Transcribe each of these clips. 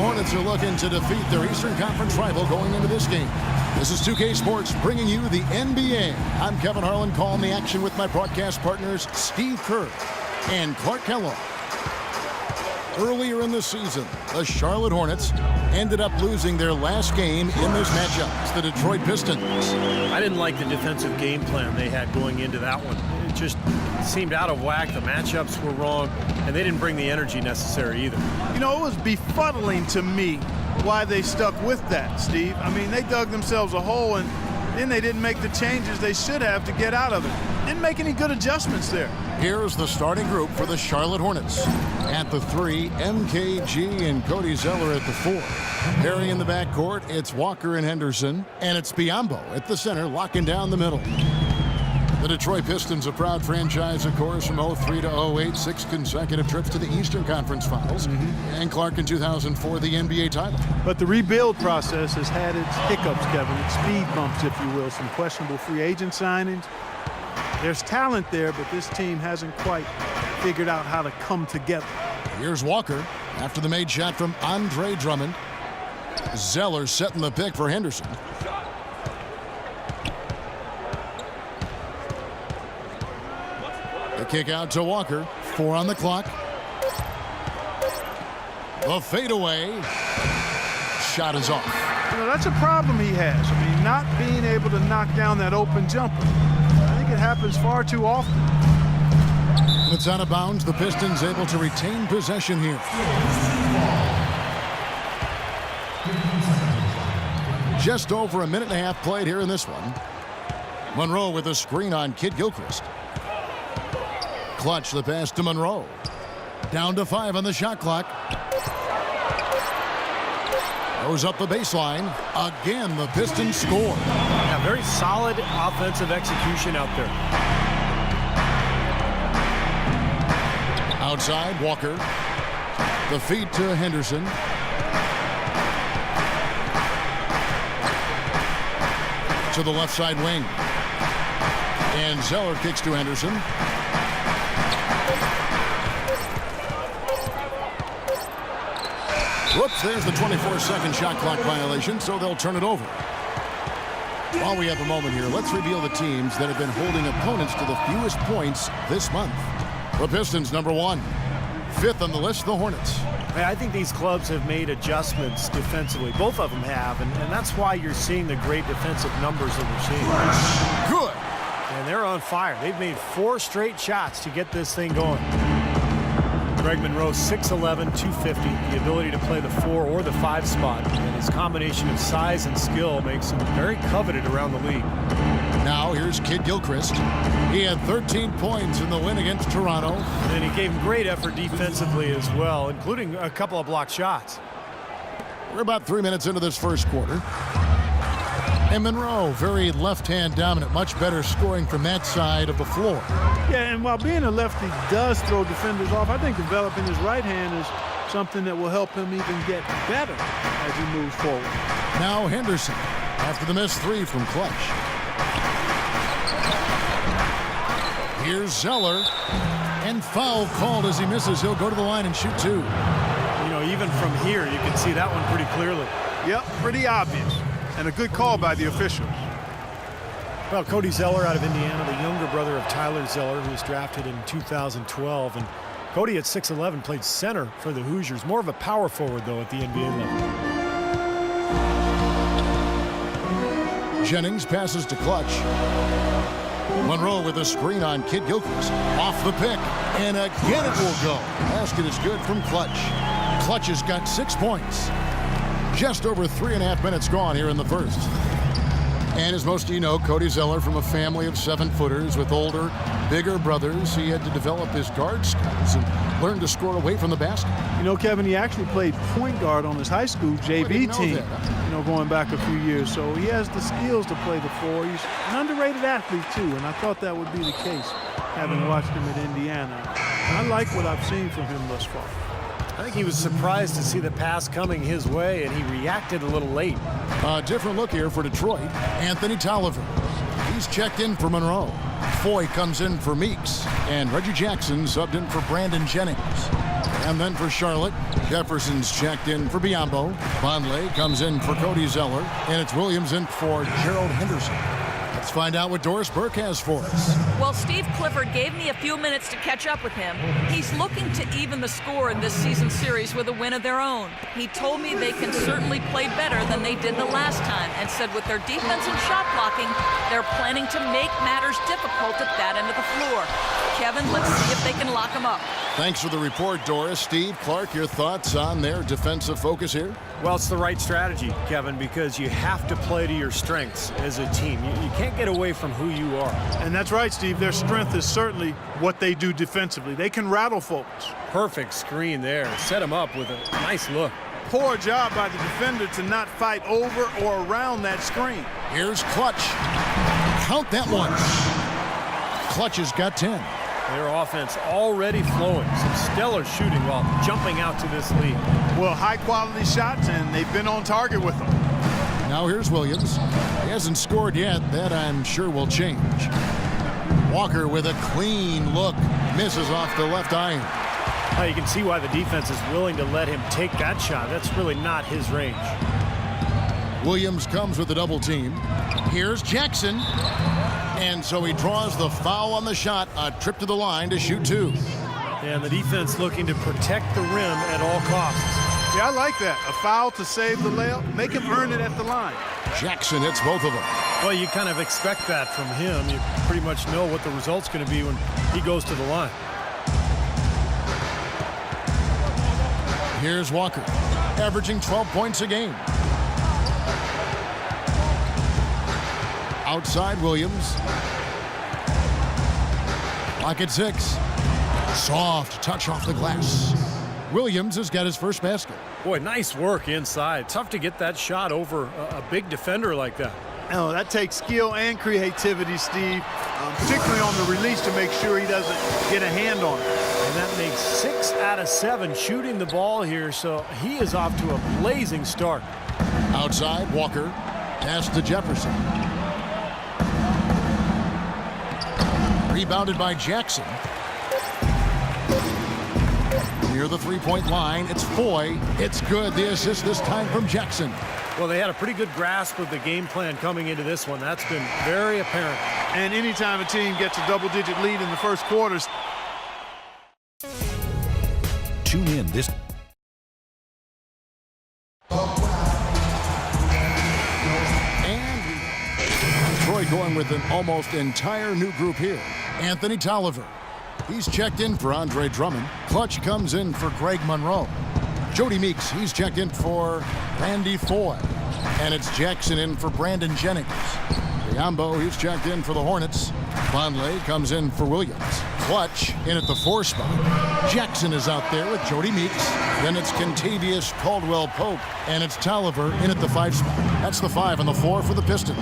Hornets are looking to defeat their Eastern Conference rival going into this game. This is 2K Sports bringing you the NBA. I'm Kevin Harlan calling the action with my broadcast partners Steve Kerr and Clark Kellogg. Earlier in the season, the Charlotte Hornets ended up losing their last game in this matchup. It's the Detroit Pistons. I didn't like the defensive game plan they had going into that one. It just seemed out of whack. The matchups were wrong, and they didn't bring the energy necessary either. You know, it was befuddling to me why they stuck with that, Steve. I mean, they dug themselves a hole, and then they didn't make the changes they should have to get out of it. Didn't make any good adjustments there. Here's the starting group for the Charlotte Hornets. At the 3, MKG and Cody Zeller at the 4. Harry in the backcourt, it's Walker and Henderson. And it's Biyombo at the center, locking down the middle. The Detroit Pistons, a proud franchise, of course, from 03 to 08, 6 consecutive trips to the Eastern Conference Finals. And Clark in 2004, the NBA title. But the rebuild process has had its hiccups, Kevin, its speed bumps, if you will, some questionable free agent signings. There's talent there, but this team hasn't quite figured out how to come together. Here's Walker after the made shot from Andre Drummond. Zeller setting the pick for Henderson. The kick out to Walker. 4 on the clock. The fadeaway. Shot is off. You know, that's a problem he has. I mean, not being able to knock down that open jumper. I think it happens far too often. It's out of bounds. The Pistons able to retain possession here. Just over a minute and a half played here in this one. Monroe with a screen on Kidd-Gilchrist. Clutch the pass to Monroe. Down to 5 on the shot clock. Goes up the baseline. Again, the Pistons score. Yeah, very solid offensive execution out there. Outside, Walker. The feed to Henderson. To the left side wing. And Zeller kicks to Henderson. Whoops, there's the 24-second shot clock violation, so they'll turn it over. While we have a moment here, let's reveal the teams that have been holding opponents to the fewest points this month. The Pistons, number 1. 5th on the list, the Hornets. I think these clubs have made adjustments defensively. Both of them have, and that's why you're seeing the great defensive numbers that we're seeing. Good. And they're on fire. They've made 4 straight shots to get this thing going. Greg Monroe, 6'11", 250, the ability to play the 4 or the 5 spot. And his combination of size and skill makes him very coveted around the league. Now here's Kidd-Gilchrist. He had 13 points in the win against Toronto. And he gave him great effort defensively as well, including a couple of blocked shots. We're about 3 minutes into this first quarter. And Monroe, very left-hand dominant, much better scoring from that side of the floor. Yeah, and while being a lefty does throw defenders off, I think developing his right hand is something that will help him even get better as he moves forward. Now Henderson, after the missed 3 from Clutch. Here's Zeller, and foul called as he misses. He'll go to the line and shoot 2. You know, even from here, you can see that one pretty clearly. Yep, pretty obvious. And a good call by the officials. Well, Cody Zeller out of Indiana, the younger brother of Tyler Zeller, who was drafted in 2012. And Cody at 6'11", played center for the Hoosiers. More of a power forward, though, at the NBA level. Jennings passes to Clutch. Monroe with a screen on Kidd-Gilchrist. Off the pick. And again it will go. Basket is good from Clutch. Clutch has got 6 points. Just over 3.5 minutes gone here in the first. And as most of you know, Cody Zeller from a family of 7-footers with older, bigger brothers. He had to develop his guard skills and learn to score away from the basket. You know, Kevin, he actually played point guard on his high school JV team, you know, going back a few years. So he has the skills to play the 4. He's an underrated athlete, too, and I thought that would be the case, having watched him at Indiana. I like what I've seen from him thus far. I think he was surprised to see the pass coming his way, and he reacted a little late. A different look here for Detroit. Anthony Tolliver. He's checked in for Monroe. Foy comes in for Meeks. And Reggie Jackson subbed in for Brandon Jennings. And then for Charlotte, Jefferson's checked in for Biombo. Vonleh comes in for Cody Zeller. And it's Williams in for Gerald Henderson. Let's find out what Doris Burke has for us. Well, Steve Clifford gave me a few minutes to catch up with him. He's looking to even the score in this season series with a win of their own. He told me they can certainly play better than they did the last time and said with their defense and shot blocking, they're planning to make matters difficult at that end of the floor. Kevin, let's see if they can lock them up. Thanks for the report, Doris. Steve, Clark, your thoughts on their defensive focus here? Well, it's the right strategy, Kevin, because you have to play to your strengths as a team. You can't get away from who you are. And that's right, Steve. Their strength is certainly what they do defensively. They can rattle folks. Perfect screen there. Set them up with a nice look. Poor job by the defender to not fight over or around that screen. Here's Clutch. Count that one. Clutch has got 10. Their offense already flowing. Some stellar shooting while jumping out to this lead. Well, high-quality shots, and they've been on target with them. Now here's Williams. He hasn't scored yet. That I'm sure will change. Walker with a clean look. Misses off the left iron. Now you can see why the defense is willing to let him take that shot. That's really not his range. Williams comes with a double team. Here's Jackson. And so he draws the foul on the shot. A trip to the line to shoot two. And the defense looking to protect the rim at all costs. Yeah, I like that. A foul to save the layup. Make him earn it at the line. Jackson hits both of them. Well, you kind of expect that from him. You pretty much know what the result's going to be when he goes to the line. Here's Walker, averaging 12 points a game. Outside Williams. Clock at 6. Soft touch off the glass. Williams has got his first basket. Boy, nice work inside. Tough to get that shot over a big defender like that. Oh, that takes skill and creativity, Steve, particularly on the release to make sure he doesn't get a hand on it. And that makes 6 out of 7 shooting the ball here, so he is off to a blazing start. Outside, Walker. Pass to Jefferson. Rebounded by Jackson. Near the three-point line, it's Foy. It's good. The assist this time from Jackson. Well, they had a pretty good grasp of the game plan coming into this one. That's been very apparent. And anytime a team gets a double-digit lead in the first quarters. Tune in this. And Troy going with an almost entire new group here. Anthony Tolliver. He's checked in for Andre Drummond. Clutch comes in for Greg Monroe. Jody Meeks, he's checked in for Randy Foy. And it's Jackson in for Brandon Jennings. Biombo, he's checked in for the Hornets. Vonleh comes in for Williams. Clutch in at the 4 spot. Jackson is out there with Jody Meeks. Then it's Kentavious Caldwell-Pope. And it's Tolliver in at the 5 spot. That's the 5 on the floor for the Pistons.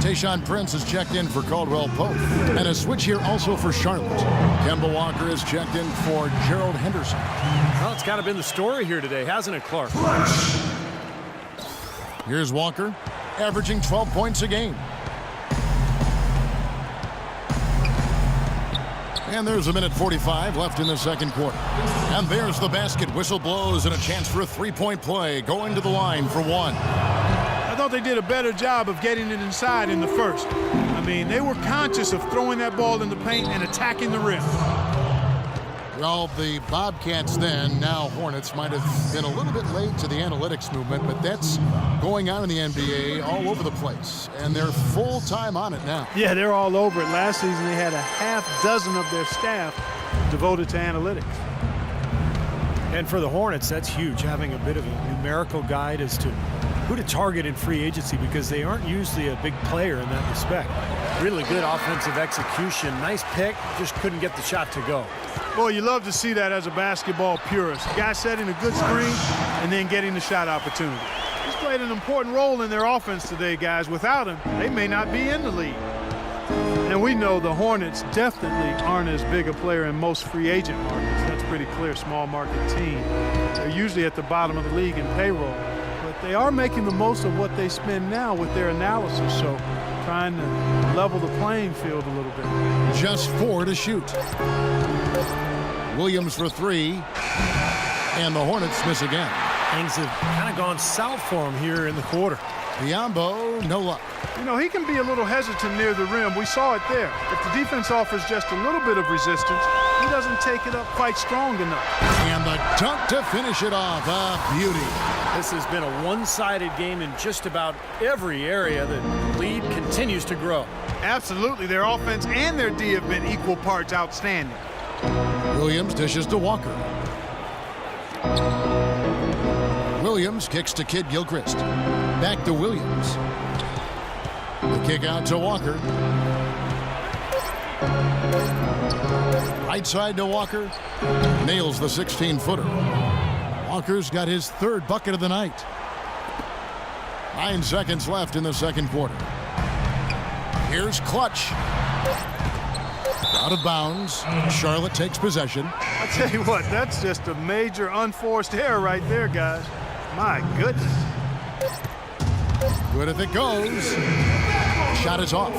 Tayshaun Prince is checked in for Caldwell-Pope. And a switch here also for Charlotte. Kemba Walker is checked in for Gerald Henderson. Well, it's kind of been the story here today, hasn't it, Clark? Here's Walker, averaging 12 points a game. And there's 1:45 left in the second quarter. And there's the basket. Whistle blows and a chance for a three-point play. Going to the line for one. I thought they did a better job of getting it inside in the first. I mean, they were conscious of throwing that ball in the paint and attacking the rim. Well, the Bobcats then, now Hornets, might have been a little bit late to the analytics movement, but that's going on in the NBA all over the place, and they're full-time on it now. Yeah, they're all over it. Last season, they had a half dozen of their staff devoted to analytics. And for the Hornets, that's huge, having a bit of a numerical guide as to who to target in free agency because they aren't usually a big player in that respect. Really good offensive execution. Nice pick, just couldn't get the shot to go. Boy, you love to see that as a basketball purist. Guy setting a good screen and then getting the shot opportunity. He's played an important role in their offense today, guys. Without him, they may not be in the league. And we know the Hornets definitely aren't as big a player in most free agent markets. That's pretty clear, small market team. They're usually at the bottom of the league in payroll. But they are making the most of what they spend now with their analysis, so trying to level the playing field a little bit. Just 4 to shoot. Williams for 3. And the Hornets miss again. Things have kind of gone south for him here in the quarter. Biyombo, no luck. You know, he can be a little hesitant near the rim. We saw it there. If the defense offers just a little bit of resistance, he doesn't take it up quite strong enough. And the dunk to finish it off. A beauty. This has been a one-sided game in just about every area. The lead continues to grow. Absolutely. Their offense and their D have been equal parts outstanding. Williams dishes to Walker. Williams kicks to Kid Gilchrist. Back to Williams. The kick out to Walker. Right side to Walker. Nails the 16-footer. Walker's got his third bucket of the night. 9 seconds left in the second quarter. Here's Clutch. Out of bounds. Charlotte takes possession. I tell you what, that's just a major unforced error right there, guys. My goodness. Good if it goes. Shot is off.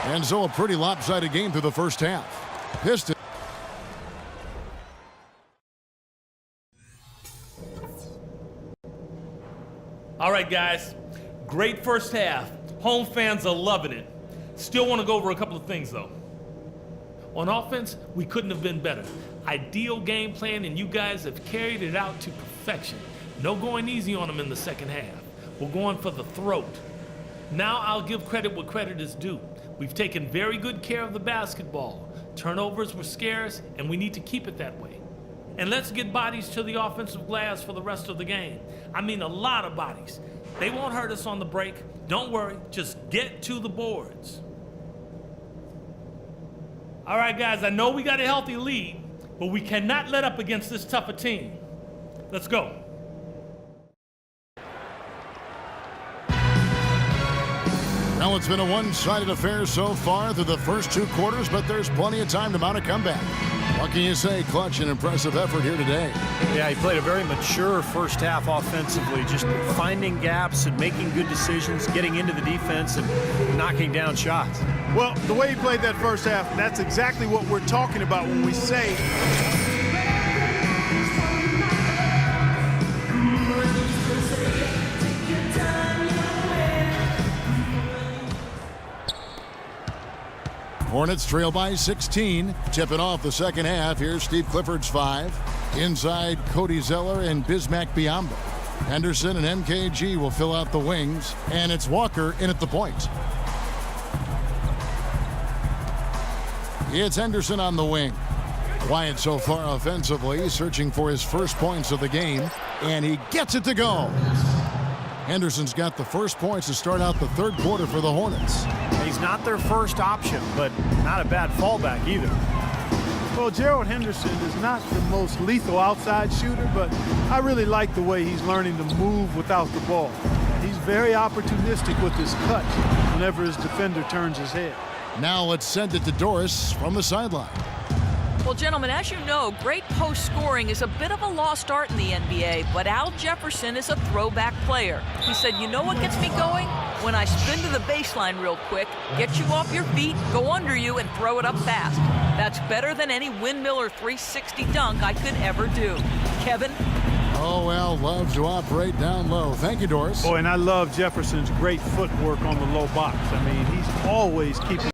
And so a pretty lopsided game through the first half. Pistons. All right, guys. Great first half. Home fans are loving it. Still want to go over a couple of things, though. On offense, we couldn't have been better. Ideal game plan, and you guys have carried it out to perfection. No going easy on them in the second half. We're going for the throat. Now I'll give credit what credit is due. We've taken very good care of the basketball. Turnovers were scarce, and we need to keep it that way. And let's get bodies to the offensive glass for the rest of the game. I mean, a lot of bodies. They won't hurt us on the break. Don't worry, just get to the boards. All right, guys, I know we got a healthy lead, but we cannot let up against this tougher team. Let's go. Well, it's been a one-sided affair so far through the first 2 quarters, but there's plenty of time to mount a comeback. What can you say? Clutch, an impressive effort here today. Yeah, he played a very mature first half offensively, just finding gaps and making good decisions, getting into the defense and knocking down shots. Well, the way he played that first half, that's exactly what we're talking about when we say Hornets trail by 16. Tipping off the second half. Here's Steve Clifford's 5. Inside, Cody Zeller and Bismack Biyombo. Henderson and MKG will fill out the wings. And it's Walker in at the point. It's Henderson on the wing. Quiet so far offensively, searching for his first points of the game. And he gets it to go. Henderson's got the first points to start out the third quarter for the Hornets. He's not their first option, but not a bad fallback either. Well, Gerald Henderson is not the most lethal outside shooter, but I really like the way he's learning to move without the ball. He's very opportunistic with his cut whenever his defender turns his head. Now let's send it to Doris from the sideline. Well, gentlemen, as you know, great post scoring is a bit of a lost art in the NBA, but Al Jefferson is a throwback player. He said, you know what gets me going? When I spin to the baseline real quick, get you off your feet, go under you, and throw it up fast. That's better than any windmill or 360 dunk I could ever do. Kevin? Oh, well, loves to operate down low. Thank you, Doris. Boy, and I love Jefferson's great footwork on the low box. I mean, he's always keeping